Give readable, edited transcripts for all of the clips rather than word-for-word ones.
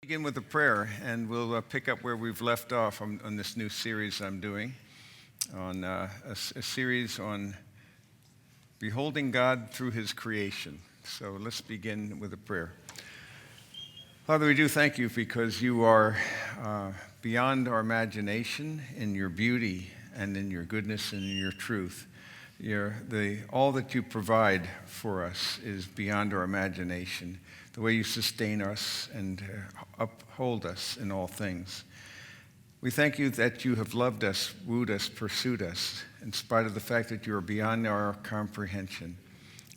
Begin with a prayer, and we'll pick up where we've left off on this new series I'm doing, on a series on beholding God through His creation. So let's begin with a prayer. Father, we do thank you because you are beyond our imagination in your beauty and in your goodness and in your truth. All that you provide for us is beyond our imagination. The way you sustain us and uphold us in all things. We thank you that you have loved us, wooed us, pursued us, in spite of the fact that you are beyond our comprehension.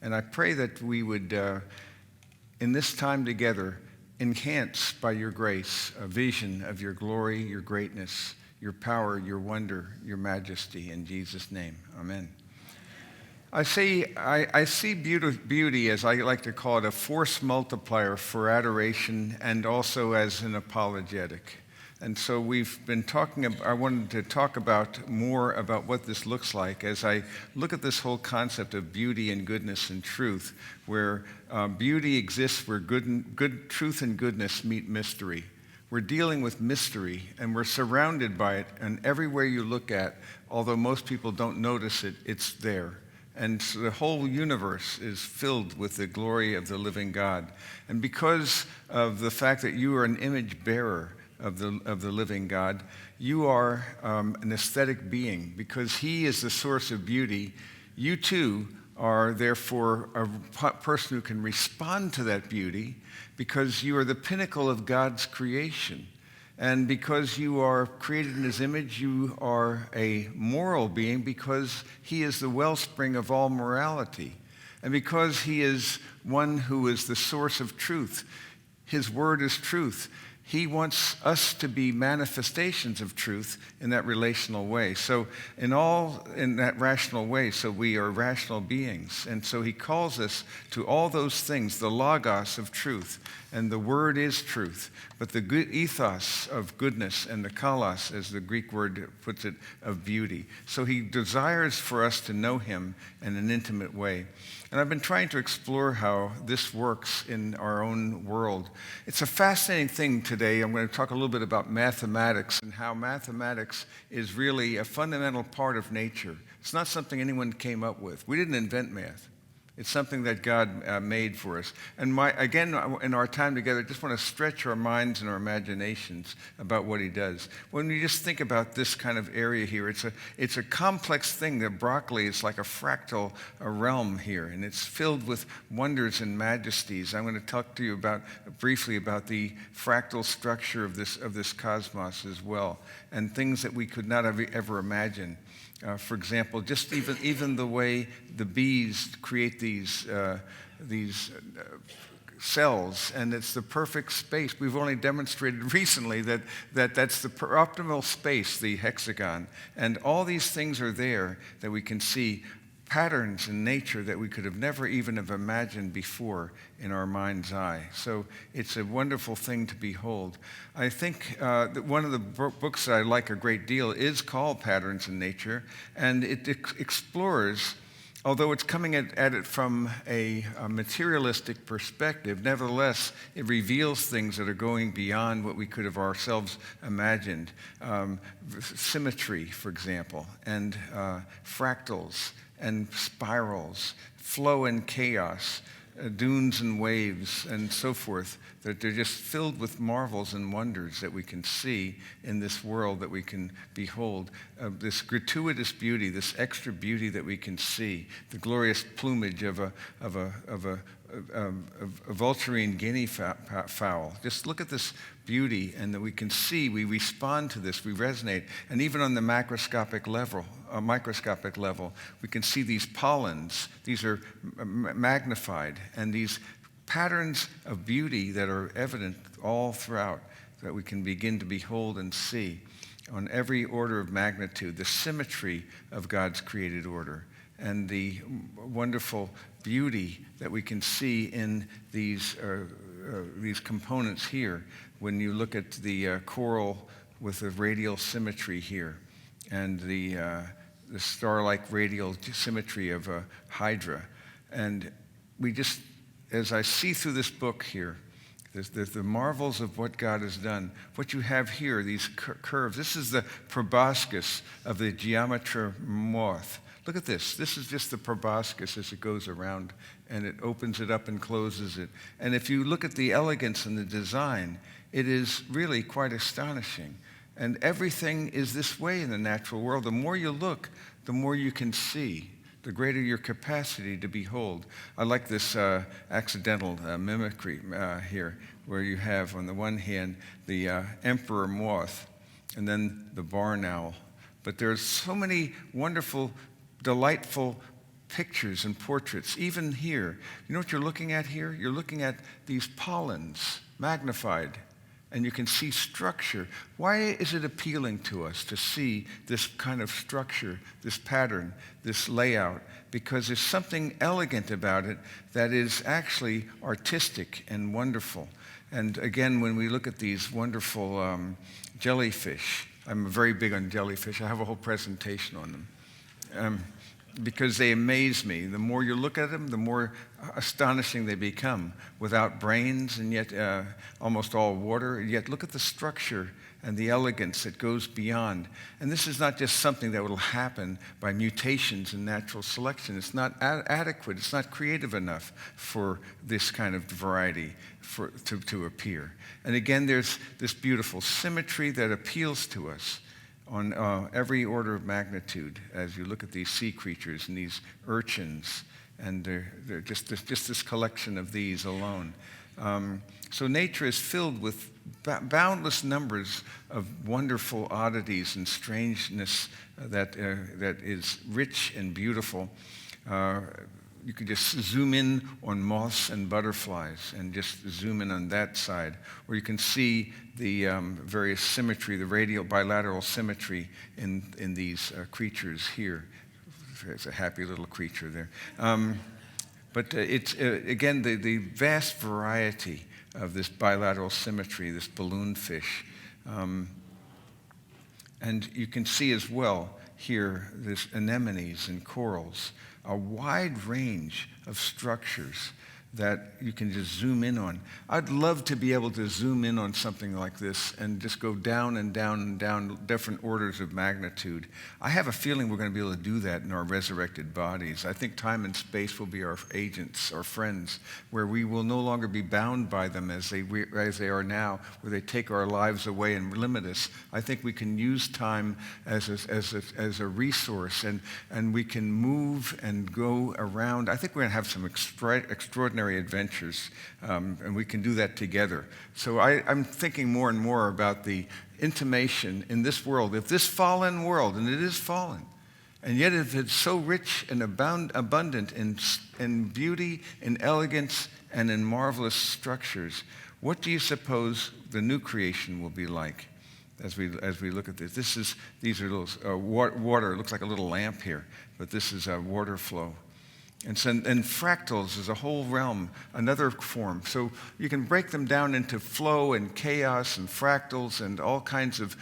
And I pray that we would, in this time together, enhance by your grace a vision of your glory, your greatness, your power, your wonder, your majesty. In Jesus' name, amen. I see beauty, as I like to call it, a force multiplier for adoration and also as an apologetic. And so I wanted to talk more about what this looks like as I look at this whole concept of beauty and goodness and truth, where beauty exists where good truth and goodness meet mystery. We're dealing with mystery, and we're surrounded by it, and everywhere you look at, although most people don't notice it, it's there. And so the whole universe is filled with the glory of the living God. And because of the fact that you are an image bearer of the living God, you are an aesthetic being. Because He is the source of beauty, you too are therefore a person who can respond to that beauty because you are the pinnacle of God's creation. And because you are created in His image, you are a moral being because He is the wellspring of all morality. And because He is one who is the source of truth, His word is truth. He wants us to be manifestations of truth in that relational way. So in that rational way, so we are rational beings. And so He calls us to all those things, the logos of truth. And the word is truth. But the good ethos of goodness and the kalos, as the Greek word puts it, of beauty. So He desires for us to know Him in an intimate way. And I've been trying to explore how this works in our own world. It's a fascinating thing today. I'm going to talk a little bit about mathematics and how mathematics is really a fundamental part of nature. It's not something anyone came up with. We didn't invent math. It's something that God made for us. And again, in our time together, I just want to stretch our minds and our imaginations about what He does. When we just think about this kind of area here, it's a complex thing. The broccoli is like a fractal realm here, and it's filled with wonders and majesties. I'm going to talk to you briefly about the fractal structure of this cosmos as well, and things that we could not have ever imagined. For example, just even the way the bees create these cells, and it's the perfect space. We've only demonstrated recently that's the optimal space, the hexagon. And all these things are there that we can see patterns in nature that we could have never even have imagined before in our mind's eye. So it's a wonderful thing to behold. I think that one of the books that I like a great deal is called Patterns in Nature, and it explores, although it's coming at it from a materialistic perspective, nevertheless, it reveals things that are going beyond what we could have ourselves imagined. Symmetry, for example, and fractals, and spirals, flow and chaos, dunes and waves, and so forth, that they're just filled with marvels and wonders that we can see in this world, that we can behold. This gratuitous beauty, this extra beauty that we can see, the glorious plumage of a vulturine guinea fowl. Just look at this beauty, and that we can see, we respond to this, we resonate. And even on the microscopic level, we can see these pollens. These are magnified, and these patterns of beauty that are evident all throughout, that we can begin to behold and see on every order of magnitude, the symmetry of God's created order, and the wonderful beauty that we can see in these components here. When you look at the coral with the radial symmetry here, and the star-like radial symmetry of a hydra, and we just, as I see through this book here, There's the marvels of what God has done. What you have here, these curves, this is the proboscis of the geometer moth. Look at this. This is just the proboscis as it goes around, and it opens it up and closes it. And if you look at the elegance and the design, it is really quite astonishing. And everything is this way in the natural world. The more you look, the more you can see, the greater your capacity to behold. I like this accidental mimicry here, where you have on the one hand the emperor moth and then the barn owl. But there's so many wonderful, delightful pictures and portraits, even here. You know what you're looking at here? You're looking at these pollens magnified, and you can see structure. Why is it appealing to us to see this kind of structure, this pattern, this layout? Because there's something elegant about it that is actually artistic and wonderful. And again, when we look at these wonderful jellyfish, I'm very big on jellyfish. I have a whole presentation on them. Because they amaze me. The more you look at them, the more astonishing they become. Without brains and yet almost all water, yet look at the structure and the elegance that goes beyond. And this is not just something that will happen by mutations in natural selection. It's not adequate. It's not creative enough for this kind of variety to appear. And again, there's this beautiful symmetry that appeals to us on every order of magnitude as you look at these sea creatures and these urchins, and they're just this collection of these alone. So nature is filled with boundless numbers of wonderful oddities and strangeness that is rich and beautiful. You could just zoom in on moths and butterflies and just zoom in on that side, where you can see the various symmetry, the radial bilateral symmetry in these creatures here. There's a happy little creature there. But it's, again, the vast variety of this bilateral symmetry, this balloon fish. And you can see as well here, this anemones and corals, a wide range of structures that you can just zoom in on. I'd love to be able to zoom in on something like this and just go down and down and down different orders of magnitude. I have a feeling we're going to be able to do that in our resurrected bodies. I think time and space will be our agents, our friends, where we will no longer be bound by them as they are now, where they take our lives away and limit us. I think we can use time as a resource, and we can move and go around. I think we're going to have some extraordinary adventures, and we can do that together. So I'm thinking more and more about the intimation in this world. If this fallen world, and it is fallen, and yet if it's so rich and abundant in beauty, in elegance, and in marvelous structures, what do you suppose the new creation will be like as we look at this? These are little water. It looks like a little lamp here, but this is a water flow. And fractals is a whole realm, another form. So you can break them down into flow and chaos and fractals and all kinds of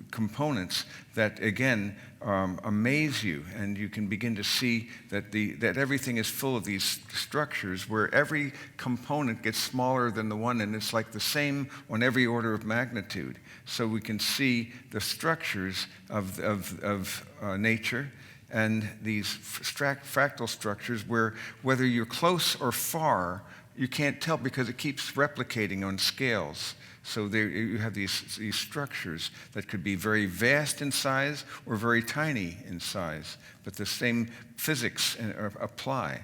components that, again, amaze you. And you can begin to see that everything is full of these structures where every component gets smaller than the one, and it's like the same on every order of magnitude. So we can see the structures of nature, and these fractal structures where whether you're close or far, you can't tell because it keeps replicating on scales. So you have these structures that could be very vast in size or very tiny in size, but the same physics apply.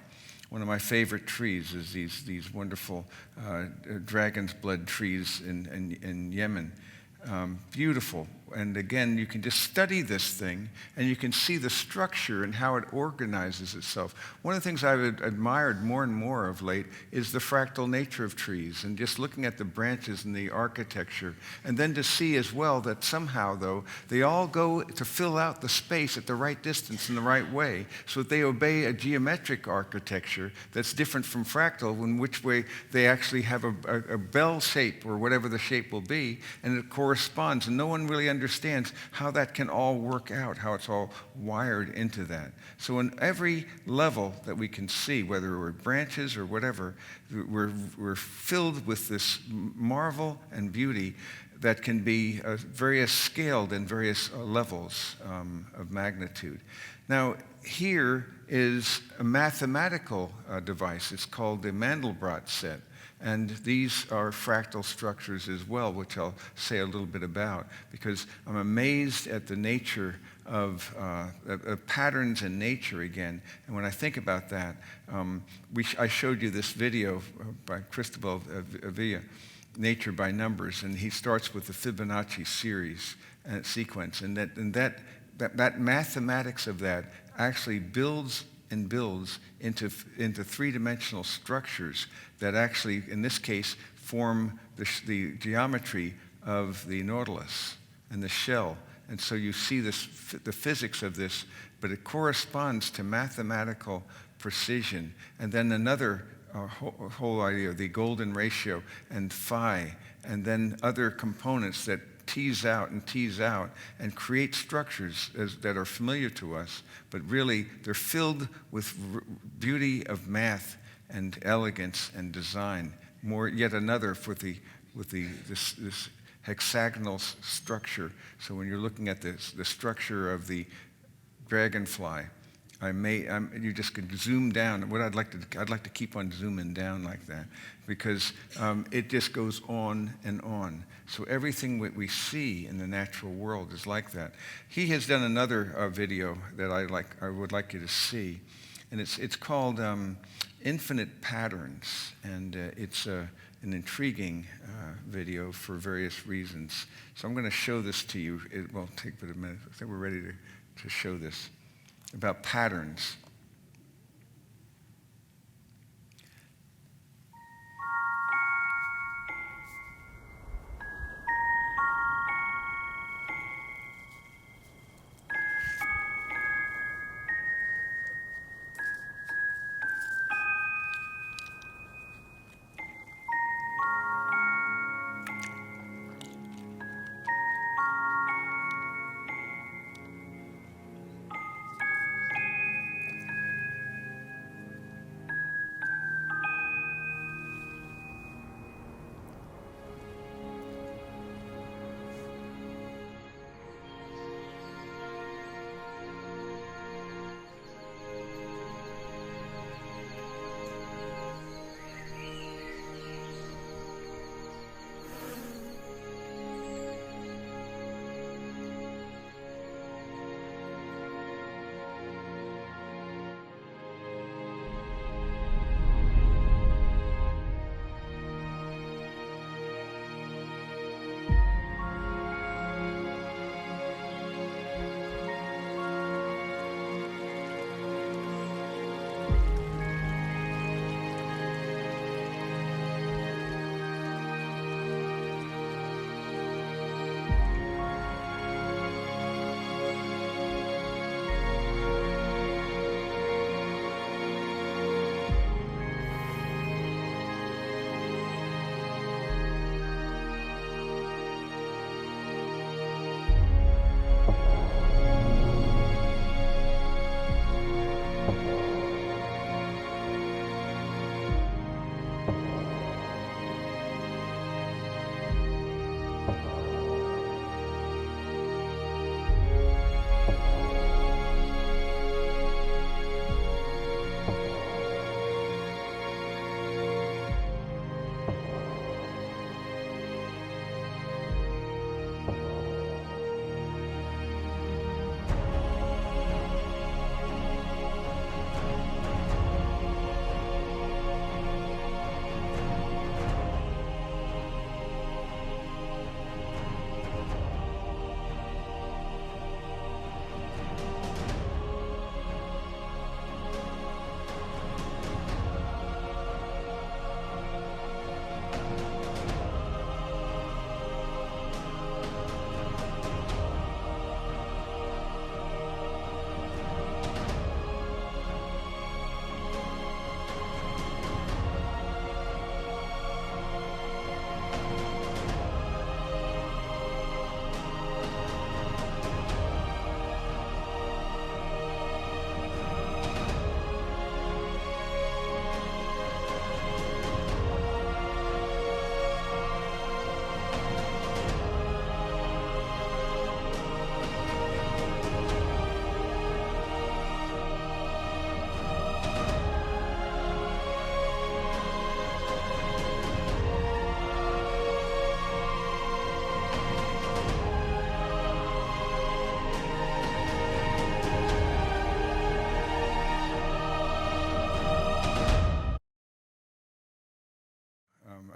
One of my favorite trees is these wonderful dragon's blood trees in Yemen. Beautiful. And again, you can just study this thing, and you can see the structure and how it organizes itself. One of the things I've admired more and more of late is the fractal nature of trees, and just looking at the branches and the architecture, and then to see as well that somehow, though, they all go to fill out the space at the right distance in the right way, so that they obey a geometric architecture that's different from fractal, in which way they actually have a bell shape, or whatever the shape will be, and it corresponds, and no one really understands how that can all work out, how it's all wired into that. So in every level that we can see, whether we're branches or whatever, we're filled with this marvel and beauty that can be various scaled in various levels of magnitude. Now, here is a mathematical device. It's called the Mandelbrot set. And these are fractal structures as well, which I'll say a little bit about, because I'm amazed at the nature of patterns in nature again. And when I think about that, I showed you this video by Cristobal Villa, Nature by Numbers, and he starts with the Fibonacci series and sequence, and that mathematics of that actually builds and builds into three-dimensional structures that actually, in this case, form the geometry of the nautilus and the shell. And so you see the physics of this, but it corresponds to mathematical precision. And then another whole idea, the golden ratio and phi, and then other components that tease out and create structures that are familiar to us, but really they're filled with beauty of math and elegance and design. Yet another with this hexagonal structure. So when you're looking at the structure of the dragonfly, you just could zoom down. I'd like to keep on zooming down like that, because it just goes on and on. So everything that we see in the natural world is like that. He has done another video that I would like you to see, and it's called Infinite Patterns, and it's an intriguing video for various reasons. So I'm going to show this to you. It will take but a minute. I think we're ready to show this about patterns.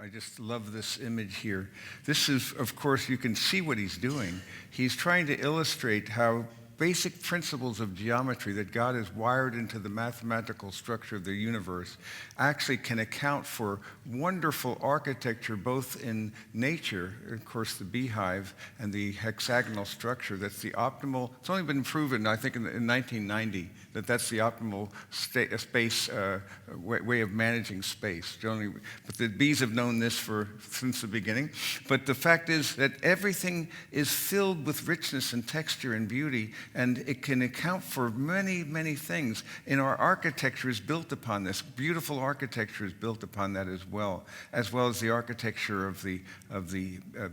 I just love this image here. This is, of course, you can see what he's doing. He's trying to illustrate how basic principles of geometry that God has wired into the mathematical structure of the universe actually can account for wonderful architecture both in nature, of course the beehive and the hexagonal structure. That's the optimal, it's only been proven I think in 1990 that that's the optimal space way of managing space. Generally, but the bees have known this since the beginning. But the fact is that everything is filled with richness and texture and beauty, and it can account for many, many things. And our architecture is built upon this. Beautiful architecture is built upon that as well as the architecture of the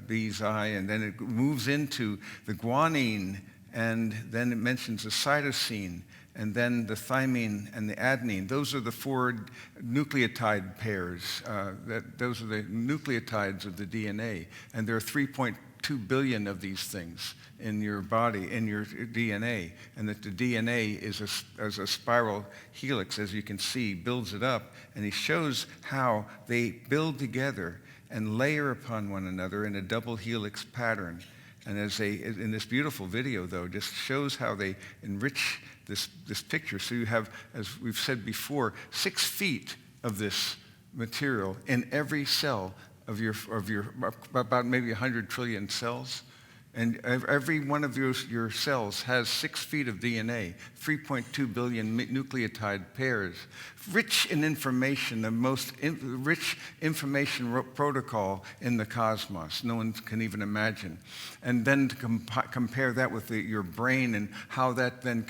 bee's eye. And then it moves into the guanine, and then it mentions the cytosine, and then the thymine and the adenine. Those are the four nucleotide pairs. Those are the nucleotides of the DNA. And there are 3.2 billion of these things in your body, in your DNA. And that the DNA is a spiral helix, as you can see, builds it up. And he shows how they build together and layer upon one another in a double helix pattern. And in this beautiful video, though, just shows how they enrich this picture. So you have, as we've said before, 6 feet of this material in every cell of your about maybe 100 trillion cells. And every one of your cells has 6 feet of DNA, 3.2 billion nucleotide pairs, rich in information, the most rich information protocol in the cosmos. No one can even imagine. And then to compare that with your brain and how that then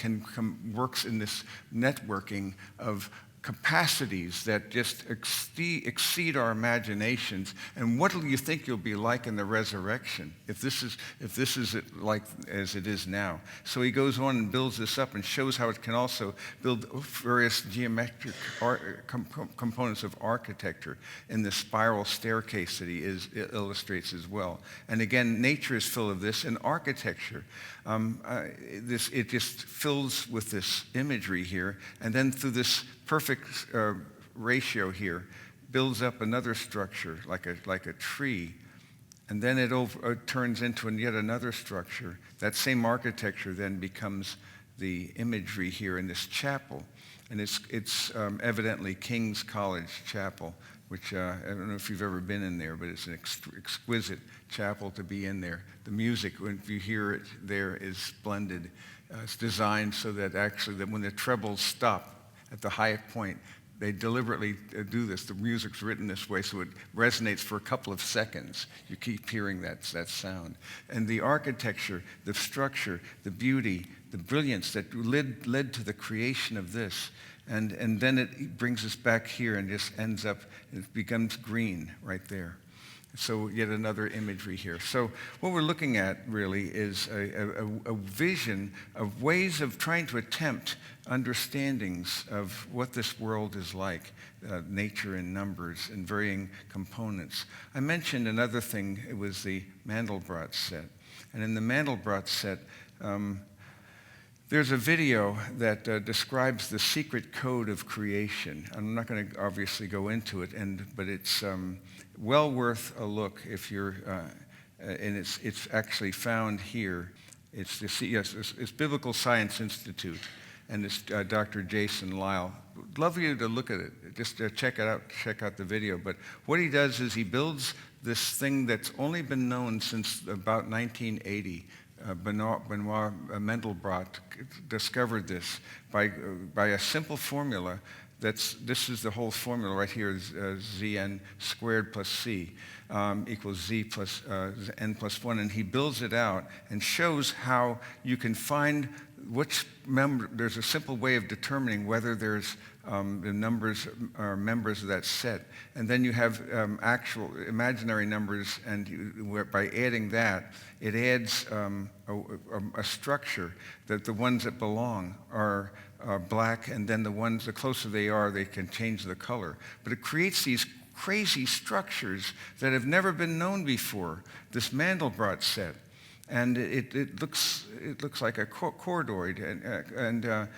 works in this networking of capacities that just exceed our imaginations. And what do you think you'll be like in the resurrection if this is like as it is now? So he goes on and builds this up and shows how it can also build various geometric components of architecture in the spiral staircase that he illustrates as well. And again, nature is full of this, and architecture. It just fills with this imagery here, and then through this perfect ratio here, builds up another structure like a tree, and then it turns into yet another structure. That same architecture then becomes the imagery here in this chapel, and it's evidently King's College Chapel, which I don't know if you've ever been in there, but it's an exquisite chapel to be in there. The music, when you hear it there, is splendid. It's designed so that actually that when the trebles stop at the high point, they deliberately do this. The music's written this way so it resonates for a couple of seconds. You keep hearing that sound. And the architecture, the structure, the beauty, the brilliance that led to the creation of this. And then it brings us back here and just ends up, it becomes green right there. So yet another imagery here. So what we're looking at really is a vision of ways of trying to attempt understandings of what this world is like, nature in numbers and varying components. I mentioned another thing, it was the Mandelbrot set. And in the Mandelbrot set, there's a video that describes the secret code of creation. I'm not going to obviously go into it, but it's well worth a look if you're, and it's actually found here. It's Biblical Science Institute, and it's Dr. Jason Lyle. Love you to look at it. Just check it out. Check out the video. But what he does is he builds this thing that's only been known since about 1980. Benoit Mandelbrot discovered this by a simple formula. This is the whole formula right here, is Zn squared plus C equals Z plus N plus 1. And he builds it out and shows how you can find which member. There's a simple way of determining whether there's the numbers are members of that set. And then you have actual imaginary numbers, and by adding that, it adds a structure that the ones that belong are black, and then the closer they are, they can change the color. But it creates these crazy structures that have never been known before, this Mandelbrot set. And it looks like a chordoid, and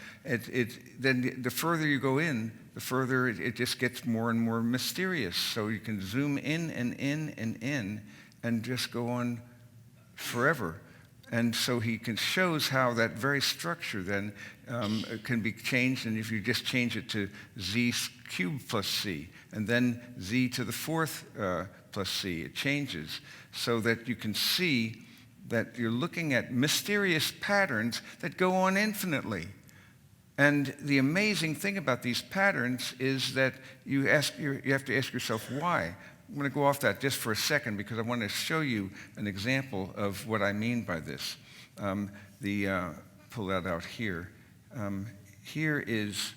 then the further you go in, the further it just gets more and more mysterious. So you can zoom in and in and in and just go on forever. And so he shows how that very structure then can be changed, and if you just change it to z cubed plus c, and then z to the fourth plus c, it changes so that you can see that you're looking at mysterious patterns that go on infinitely. And the amazing thing about these patterns is that you have to ask yourself why. I'm going to go off that just for a second because I want to show you an example of what I mean by this. Pull that out here. Here is,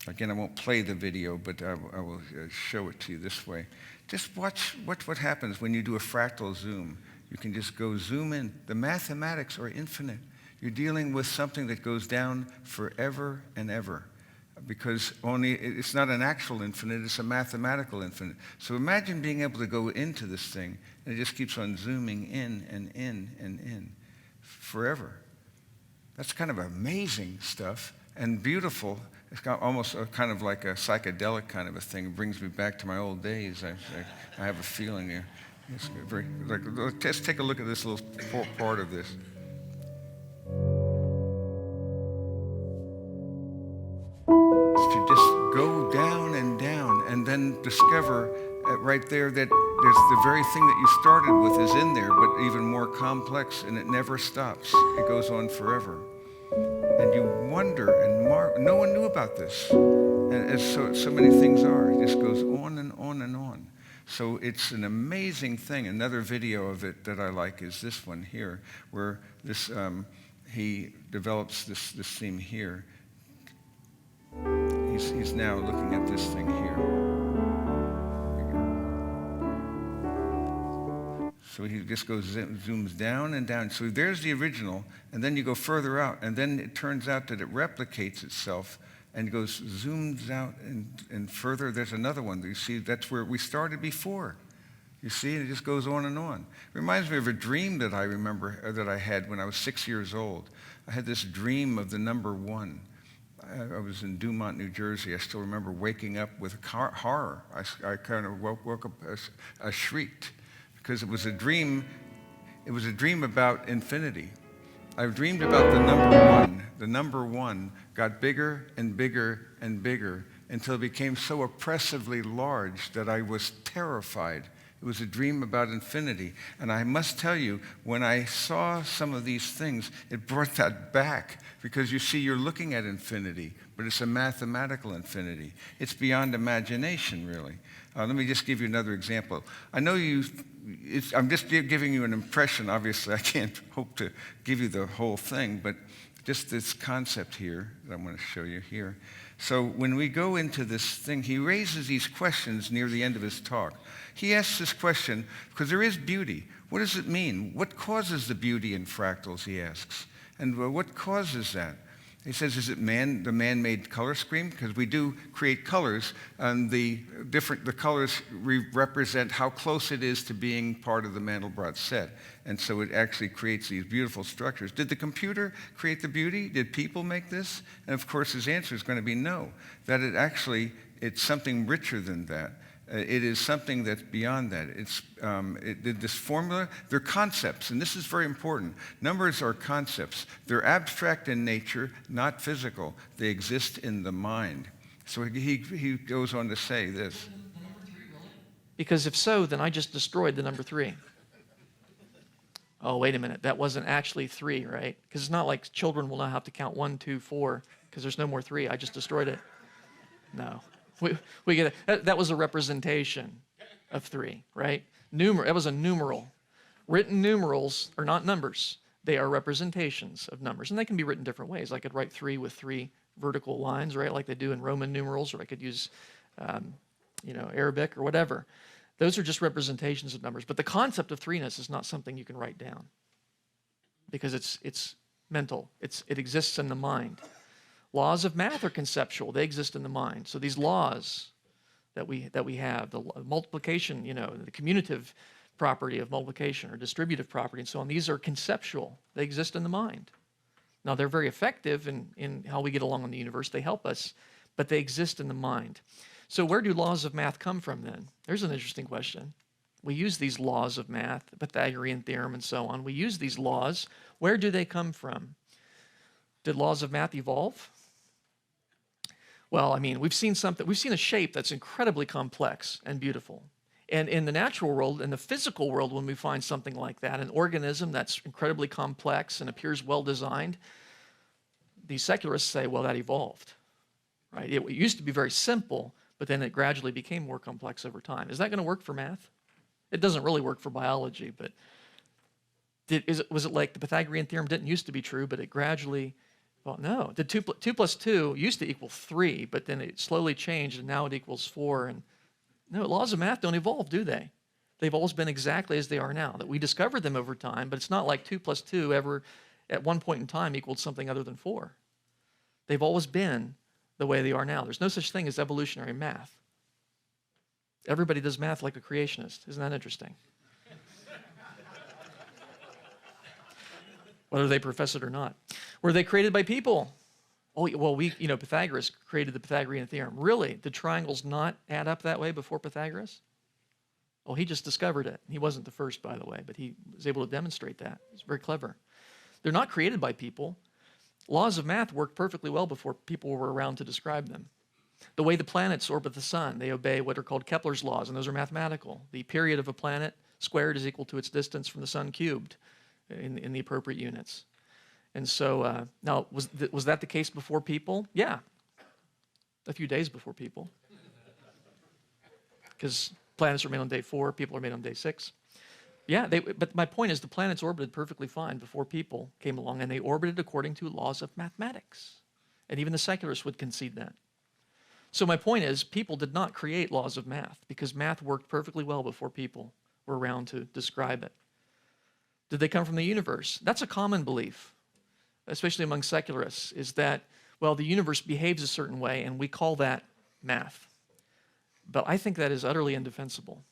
again, I won't play the video, but I will show it to you this way. Just watch what happens when you do a fractal zoom. You can just go zoom in. The mathematics are infinite. You're dealing with something that goes down forever and ever, because it's not an actual infinite, it's a mathematical infinite. So imagine being able to go into this thing, and it just keeps on zooming in and in and in forever. That's kind of amazing stuff and beautiful. It's got almost kind of like a psychedelic kind of a thing. It brings me back to my old days. I have a feeling here. It's very, let's take a look at this little part of this. If you just go down and then discover right there that there's the very thing that you started with is in there, but even more complex, and it never stops. It goes on forever. And you wonder and marvel. No one knew about this. And as so many things are, it just goes on and on and on. So it's an amazing thing. Another video of it that I like is this one here, where this he develops this theme here. He's now looking at this thing here. So he just goes, zooms down and down. So there's the original, and then you go further out, and then it turns out that it replicates itself and goes, zooms out and further. There's another one. You see, that's where we started before. You see, and it just goes on and on. It reminds me of a dream that I remember that I had when I was 6 years old. I had this dream of the number 1. I was in Dumont, New Jersey. I still remember waking up with horror. I kind of woke up, I shrieked, because it was a dream. It was a dream about infinity. I dreamed about the number 1. The number 1 got bigger and bigger and bigger until it became so oppressively large that I was terrified. It was a dream about infinity. And I must tell you, when I saw some of these things, it brought that back. Because you see, you're looking at infinity, but it's a mathematical infinity. It's beyond imagination, really. Let me just give you another example. I know I'm just giving you an impression. Obviously, I can't hope to give you the whole thing, but just this concept here that I'm going to show you here. So when we go into this thing, he raises these questions near the end of his talk. He asks this question because there is beauty. What does it mean? What causes the beauty in fractals, he asks. And what causes that? He says, is it the man-made color scheme? Because we do create colors, and the colors represent how close it is to being part of the Mandelbrot set. And so it actually creates these beautiful structures. Did the computer create the beauty? Did people make this? And of course, his answer is going to be no, that it's something richer than that. It is something that's beyond that. This formula, they're concepts, and this is very important. Numbers are concepts. They're abstract in nature, not physical. They exist in the mind. So he goes on to say this. Because if so, then I just destroyed the number 3. Oh, wait a minute. That wasn't actually 3, right? Because it's not like children will now have to count 1, 2, 4, because there's no more 3. I just destroyed it. No. We get it. That was a representation of 3, right? That was a numeral. Written numerals are not numbers. They are representations of numbers, and they can be written different ways. I could write 3 with 3 vertical lines, right, like they do in Roman numerals, or I could use, Arabic or whatever. Those are just representations of numbers. But the concept of 3-ness is not something you can write down because it's mental. It exists in the mind. Laws of math are conceptual. They exist in the mind. So these laws that we have, the multiplication, the commutative property of multiplication or distributive property and so on, these are conceptual. They exist in the mind. Now, they're very effective in how we get along in the universe. They help us, but they exist in the mind. So where do laws of math come from then? There's an interesting question. We use these laws of math, the Pythagorean theorem and so on. We use these laws. Where do they come from? Did laws of math evolve? Well, I mean, we've seen a shape that's incredibly complex and beautiful. And in the natural world, in the physical world, when we find something like that, an organism that's incredibly complex and appears well-designed, the secularists say, well, that evolved, right? It used to be very simple, but then it gradually became more complex over time. Is that going to work for math? It doesn't really work for biology, but was it like the Pythagorean theorem didn't used to be true, but it gradually, well, no. The 2 plus 2 used to equal 3, but then it slowly changed, and now it equals 4. And no, laws of math don't evolve, do they? They've always been exactly as they are now, that we discovered them over time, but it's not like 2 plus 2 ever at one point in time equaled something other than 4. They've always been the way they are now. There's no such thing as evolutionary math. Everybody does math like a creationist. Isn't that interesting? Whether they profess it or not. Were they created by people? Oh, well, Pythagoras created the Pythagorean theorem. Really? Did triangles not add up that way before Pythagoras? Well, he just discovered it. He wasn't the first, by the way, but he was able to demonstrate that. It's very clever. They're not created by people. Laws of math worked perfectly well before people were around to describe them. The way the planets orbit the sun, they obey what are called Kepler's laws, and those are mathematical. The period of a planet squared is equal to its distance from the sun cubed in the appropriate units. And so, now, was that the case before people? Yeah, a few days before people. Because planets are made on day 4, people are made on day 6. Yeah, but my point is the planets orbited perfectly fine before people came along, and they orbited according to laws of mathematics. And even the secularists would concede that. So my point is, people did not create laws of math because math worked perfectly well before people were around to describe it. Did they come from the universe? That's a common belief, especially among secularists, is that, well, the universe behaves a certain way, and we call that math. But I think that is utterly indefensible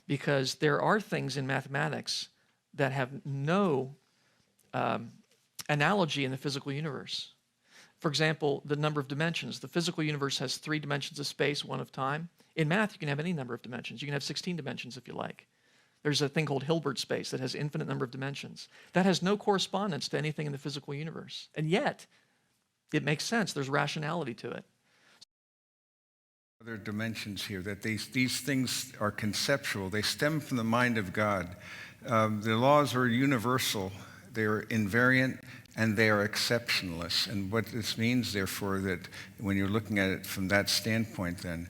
because there are things in mathematics that have no analogy in the physical universe. For example, the number of dimensions. The physical universe has 3 dimensions of space, 1 of time. In math, you can have any number of dimensions. You can have 16 dimensions if you like. There's a thing called Hilbert space that has infinite number of dimensions. That has no correspondence to anything in the physical universe. And yet, it makes sense. There's rationality to it. Other dimensions here, that these things are conceptual. They stem from the mind of God. The laws are universal. They're invariant, and they are exceptionless. And what this means, therefore, that when you're looking at it from that standpoint, then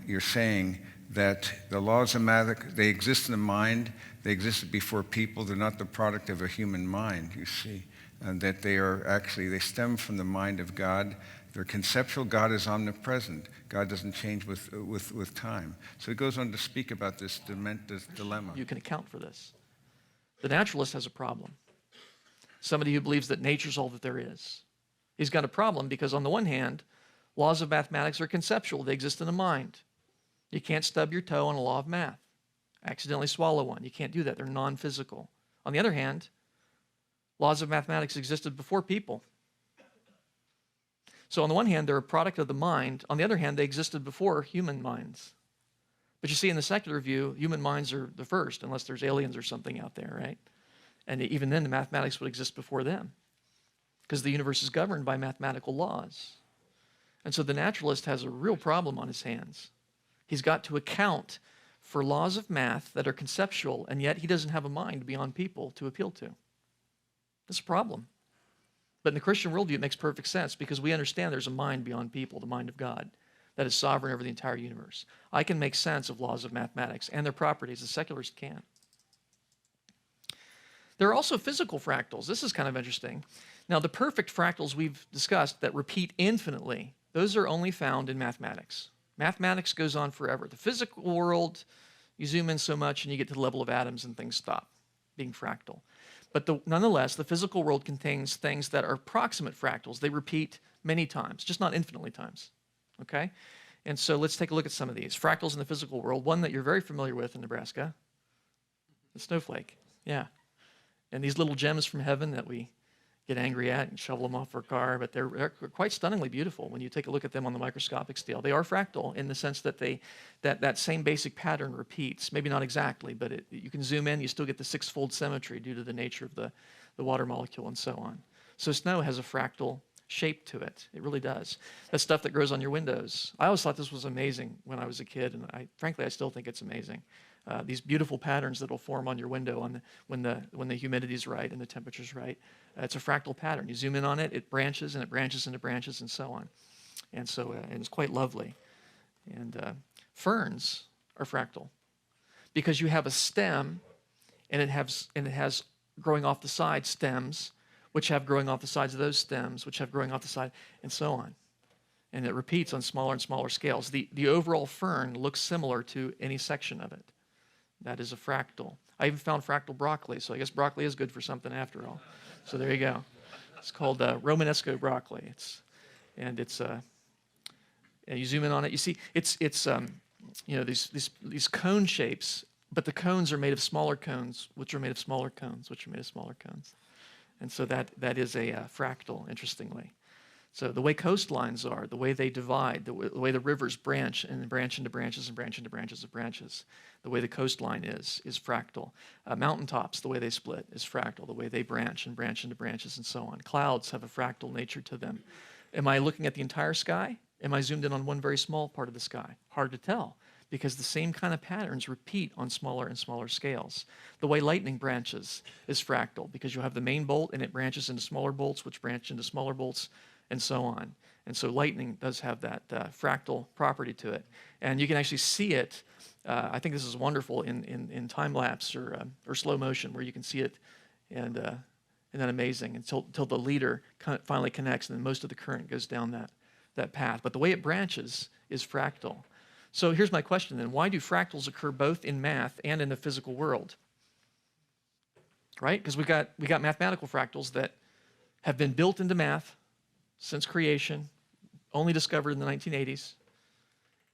you're saying that the laws of math, they exist in the mind, they existed before people, they're not the product of a human mind, you see, and that they stem from the mind of God. They're conceptual. God is omnipresent. God doesn't change with time. So he goes on to speak about this dilemma. You can account for this. The naturalist has a problem. Somebody who believes that nature's all that there is. He's got a problem because on the one hand, laws of mathematics are conceptual. They exist in the mind. You can't stub your toe on a law of math. Accidentally swallow one. You can't do that. They're non-physical. On the other hand, laws of mathematics existed before people. So on the one hand, they're a product of the mind. On the other hand, they existed before human minds. But you see, in the secular view, human minds are the first, unless there's aliens or something out there, right? And even then, the mathematics would exist before them because the universe is governed by mathematical laws. And so the naturalist has a real problem on his hands. He's got to account for laws of math that are conceptual, and yet he doesn't have a mind beyond people to appeal to. That's a problem. But in the Christian worldview, it makes perfect sense because we understand there's a mind beyond people, the mind of God, that is sovereign over the entire universe. I can make sense of laws of mathematics and their properties. The secularists can't. There are also physical fractals. This is kind of interesting. Now, the perfect fractals we've discussed that repeat infinitely, those are only found in mathematics. Mathematics goes on forever. The physical world, you zoom in so much and you get to the level of atoms and things stop being fractal. But nonetheless, the physical world contains things that are proximate fractals. They repeat many times, just not infinitely times, okay? And so let's take a look at some of these. Fractals in the physical world, one that you're very familiar with in Nebraska, the snowflake, yeah. And these little gems from heaven that we get angry at and shovel them off our car, but they're quite stunningly beautiful when you take a look at them on the microscopic scale. They are fractal in the sense that that same basic pattern repeats. Maybe not exactly, but you can zoom in, you still get the six-fold symmetry due to the nature of the water molecule and so on. So snow has a fractal shape to it. It really does. That stuff that grows on your windows. I always thought this was amazing when I was a kid, and frankly, I still think it's amazing. These beautiful patterns that will form on your window when the humidity is right and the temperature's right. It's a fractal pattern. You zoom in on it, it branches and it branches and it branches and so on. And so and it's quite lovely. And ferns are fractal because you have a stem and it has growing off the side stems, which have growing off the sides of those stems, which have growing off the side, and so on. And it repeats on smaller and smaller scales. The overall fern looks similar to any section of it. That is a fractal. I even found fractal broccoli, so I guess broccoli is good for something after all. So there you go. It's called Romanesco broccoli. And you zoom in on it, you see it's these cone shapes, but the cones are made of smaller cones, which are made of smaller cones, which are made of smaller cones. And so that is a fractal, interestingly. So the way coastlines are, the way they divide, the way the rivers branch and branch into branches and branch into branches of branches, the way the coastline is fractal. Mountaintops, the way they split is fractal, the way they branch into branches and so on. Clouds have a fractal nature to them. Am I looking at the entire sky? Am I zoomed in on one very small part of the sky? Hard to tell, because the same kind of patterns repeat on smaller and smaller scales. The way lightning branches is fractal, because you have the main bolt and it branches into smaller bolts, which branch into smaller bolts, and so on. And so lightning does have that fractal property to it. And you can actually see it, I think this is wonderful, in time lapse or slow motion, where you can see it, and isn't that amazing, until the leader finally connects and then most of the current goes down that path. But the way it branches is fractal. So here's my question then. Why do fractals occur both in math and in the physical world? Right? Because we got mathematical fractals that have been built into math since creation, only discovered in the 1980s.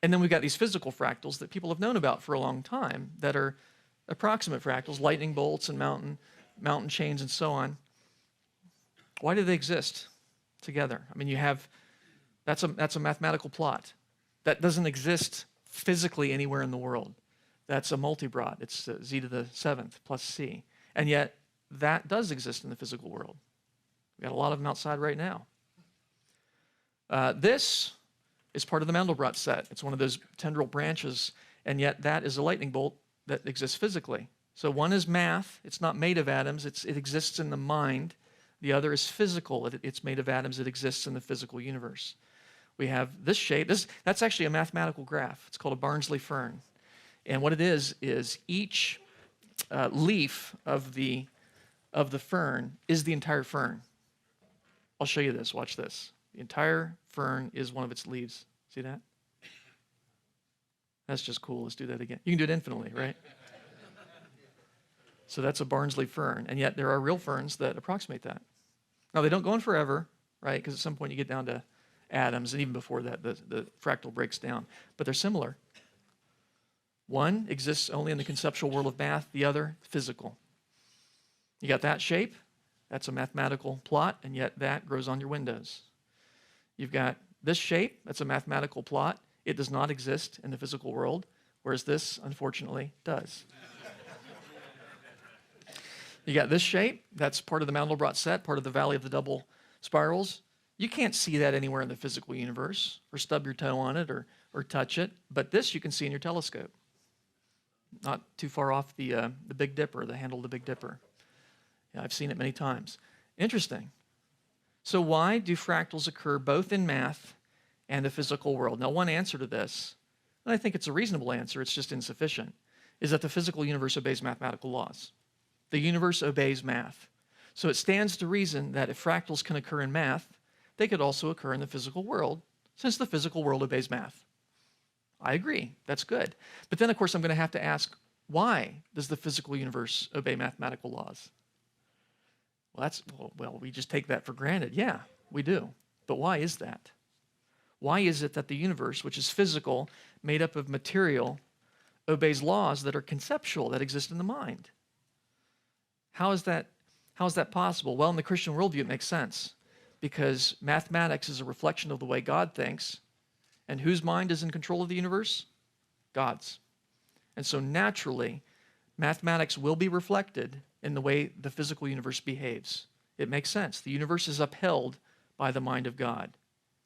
And then we've got these physical fractals that people have known about for a long time that are approximate fractals, lightning bolts and mountain chains and so on. Why do they exist together? I mean, that's a mathematical plot. That doesn't exist physically anywhere in the world. That's a multibrot. It's z to the 7th plus c. And yet, that does exist in the physical world. We've got a lot of them outside right now. This is part of the Mandelbrot set. It's one of those tendril branches, and yet that is a lightning bolt that exists physically. So one is math. It's not made of atoms. It exists in the mind. The other is physical. It's made of atoms. It exists in the physical universe. We have this shape. That's actually a mathematical graph. It's called a Barnsley fern. And what it is each leaf of the fern is the entire fern. I'll show you this. Watch this. The entire fern is one of its leaves. See that? That's just cool. Let's do that again. You can do it infinitely, right? So that's a Barnsley fern. And yet there are real ferns that approximate that. Now, they don't go on forever, right? Because at some point you get down to atoms, and even before that, the fractal breaks down. But they're similar. One exists only in the conceptual world of math, the other, physical. You got that shape? That's a mathematical plot, and yet that grows on your windows. You've got this shape, that's a mathematical plot. It does not exist in the physical world, whereas this, unfortunately, does. You got this shape, that's part of the Mandelbrot set, part of the Valley of the Double Spirals. You can't see that anywhere in the physical universe, or stub your toe on it, or touch it, but this you can see in your telescope. Not too far off the Big Dipper, the handle of the Big Dipper. Yeah, I've seen it many times. Interesting. So why do fractals occur both in math and the physical world? Now, one answer to this, and I think it's a reasonable answer, it's just insufficient, is that the physical universe obeys mathematical laws. The universe obeys math. So it stands to reason that if fractals can occur in math, they could also occur in the physical world, since the physical world obeys math. I agree. That's good. But then, of course, I'm going to have to ask, why does the physical universe obey mathematical laws? Well, we just take that for granted. Yeah, we do. But why is that? Why is it that the universe, which is physical, made up of material, obeys laws that are conceptual, that exist in the mind? How is that How is that possible? Well, in the Christian worldview, it makes sense because mathematics is a reflection of the way God thinks. And whose mind is in control of the universe? God's. And so naturally, mathematics will be reflected in the way the physical universe behaves. It makes sense. The universe is upheld by the mind of God.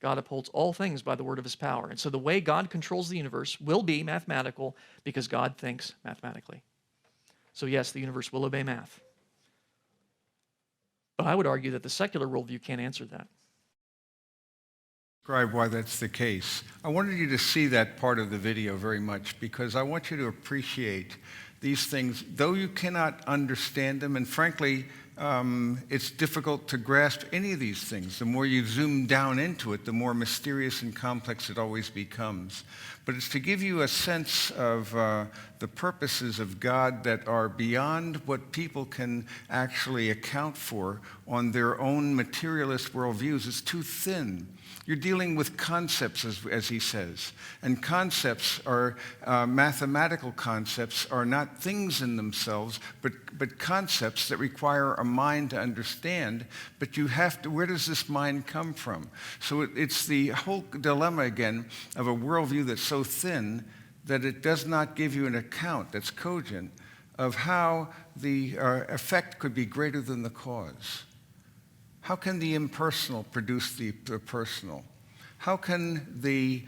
God upholds all things by the word of his power. And so the way God controls the universe will be mathematical because God thinks mathematically. So yes, the universe will obey math. But I would argue that the secular worldview can't answer that. Describe why that's the case. I wanted you to see that part of the video very much because I want you to appreciate these things, though you cannot understand them, and frankly, it's difficult to grasp any of these things. The more you zoom down into it, the more mysterious and complex it always becomes. But it's to give you a sense of the purposes of God that are beyond what people can actually account for on their own materialist worldviews. It's too thin. You're dealing with concepts, as he says. And concepts are, mathematical concepts are not things in themselves, but concepts that require a mind to understand. But you have to, where does this mind come from? So it's the whole dilemma, again, of a worldview that's so thin that it does not give you an account that's cogent of how the effect could be greater than the cause. How can the impersonal produce the personal? How can the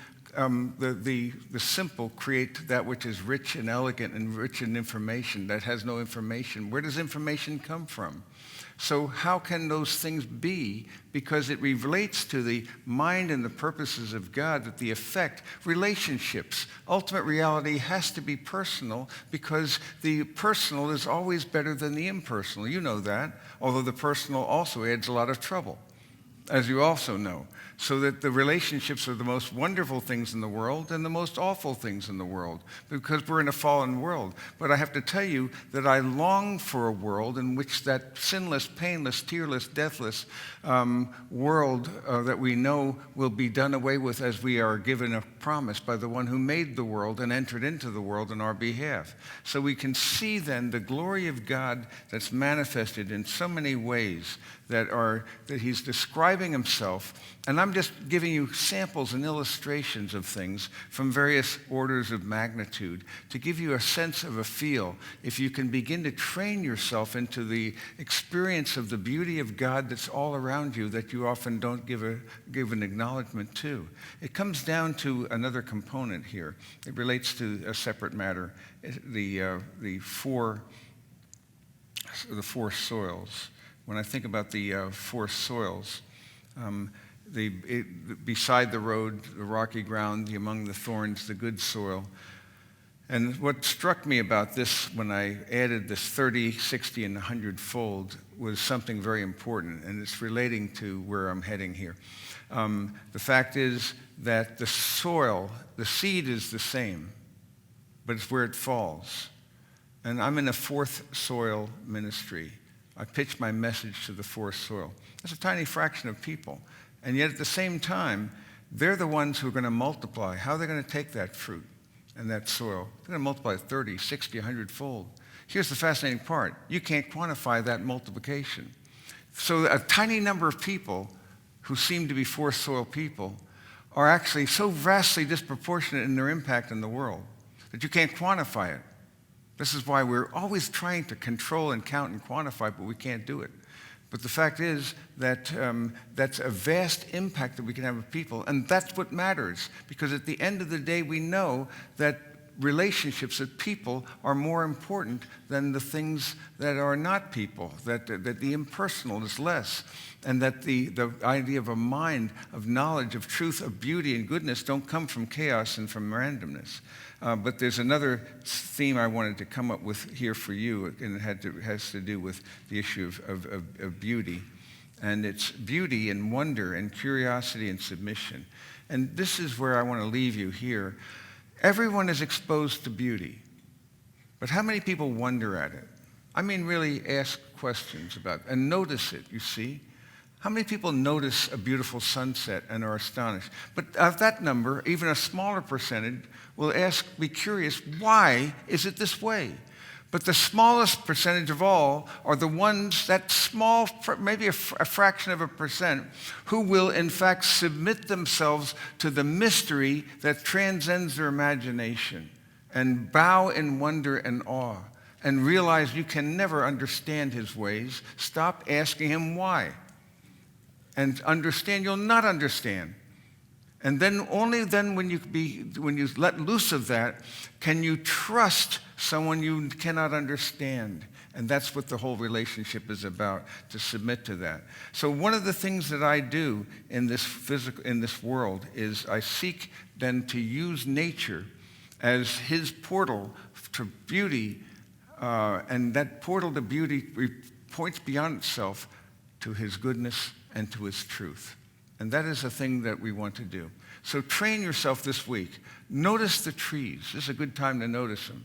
simple create that which is rich and elegant and rich in information that has no information? Where does information come from? So how can those things be? Because it relates to the mind and the purposes of God, that the effect, relationships, ultimate reality has to be personal because the personal is always better than the impersonal. You know that, although the personal also adds a lot of trouble, as you also know. So that the relationships are the most wonderful things in the world and the most awful things in the world because we're in a fallen world. But I have to tell you that I long for a world in which that sinless, painless, tearless, deathless world that we know will be done away with as we are given a promise by the one who made the world and entered into the world on our behalf. So we can see then the glory of God that's manifested in so many ways that he's describing himself. And I'm just giving you samples and illustrations of things from various orders of magnitude to give you a sense of a feel. If you can begin to train yourself into the experience of the beauty of God that's all around you that you often don't give an acknowledgement to. It comes down to another component here. It relates to a separate matter, the four soils. When I think about the four soils, beside the road, the rocky ground, among the thorns, the good soil. And what struck me about this when I added this 30, 60, and 100-fold was something very important, and it's relating to where I'm heading here. The fact is that the soil, the seed is the same, but it's where it falls. And I'm in a fourth soil ministry. I pitch my message to the fourth soil. That's a tiny fraction of people. And yet at the same time, they're the ones who are going to multiply. How are they going to take that fruit and that soil? They're going to multiply 30, 60, 100-fold. Here's the fascinating part. You can't quantify that multiplication. So a tiny number of people who seem to be fourth soil people are actually so vastly disproportionate in their impact in the world that you can't quantify it. This is why we're always trying to control and count and quantify, but we can't do it. But the fact is that that's a vast impact that we can have with people, and that's what matters, because at the end of the day, we know that relationships with people are more important than the things that are not people, that the impersonal is less, and that the idea of a mind, of knowledge, of truth, of beauty and goodness don't come from chaos and from randomness. But there's another theme I wanted to come up with here for you, and it has to do with the issue of beauty. And it's beauty and wonder and curiosity and submission. And this is where I want to leave you here. Everyone is exposed to beauty, but how many people wonder at it? I mean, really ask questions about it and notice it, you see? How many people notice a beautiful sunset and are astonished? But of that number, even a smaller percentage will be curious, why is it this way? But the smallest percentage of all are the ones, that small, maybe a fraction of a percent, who will in fact submit themselves to the mystery that transcends their imagination and bow in wonder and awe and realize you can never understand his ways. Stop asking him why. And understand you'll not understand. And then only then when you let loose of that can you trust someone you cannot understand. And that's what the whole relationship is about, to submit to that. So one of the things that I do in this world is I seek then to use nature as his portal to beauty, and that portal to beauty points beyond itself to his goodness and to his truth. And that is a thing that we want to do. So train yourself this week. Notice the trees. This is a good time to notice them,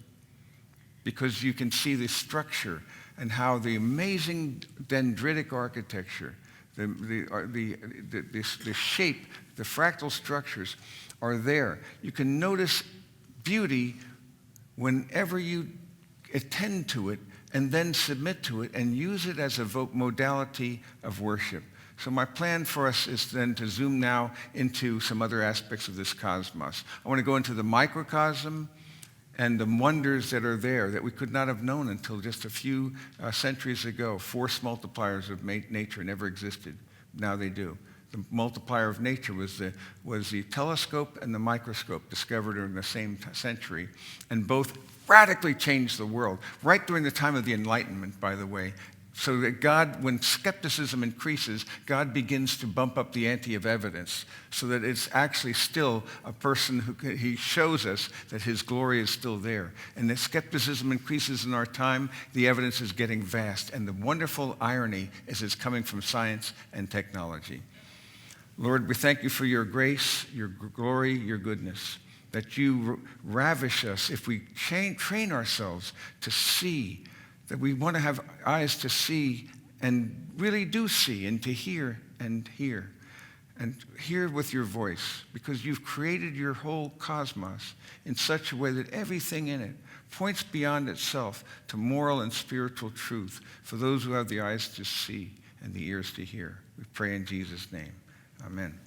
because you can see the structure and how the amazing dendritic architecture, the shape, the fractal structures are there. You can notice beauty whenever you attend to it and then submit to it and use it as a modality of worship. So my plan for us is then to zoom now into some other aspects of this cosmos. I want to go into the microcosm and the wonders that are there that we could not have known until just a few centuries ago. Force multipliers of nature never existed. Now they do. The multiplier of nature was the telescope and the microscope discovered in the same century, and both radically changed the world, right during the time of the Enlightenment, by the way. So that God, when skepticism increases, God begins to bump up the ante of evidence so that it's actually still a person he shows us that his glory is still there. And as skepticism increases in our time, the evidence is getting vast. And the wonderful irony is it's coming from science and technology. Lord, we thank you for your grace, your glory, your goodness, that you ravish us if we train ourselves to see, that we want to have eyes to see and really do see, and to hear and hear with your voice, because you've created your whole cosmos in such a way that everything in it points beyond itself to moral and spiritual truth for those who have the eyes to see and the ears to hear. We pray in Jesus' name. Amen.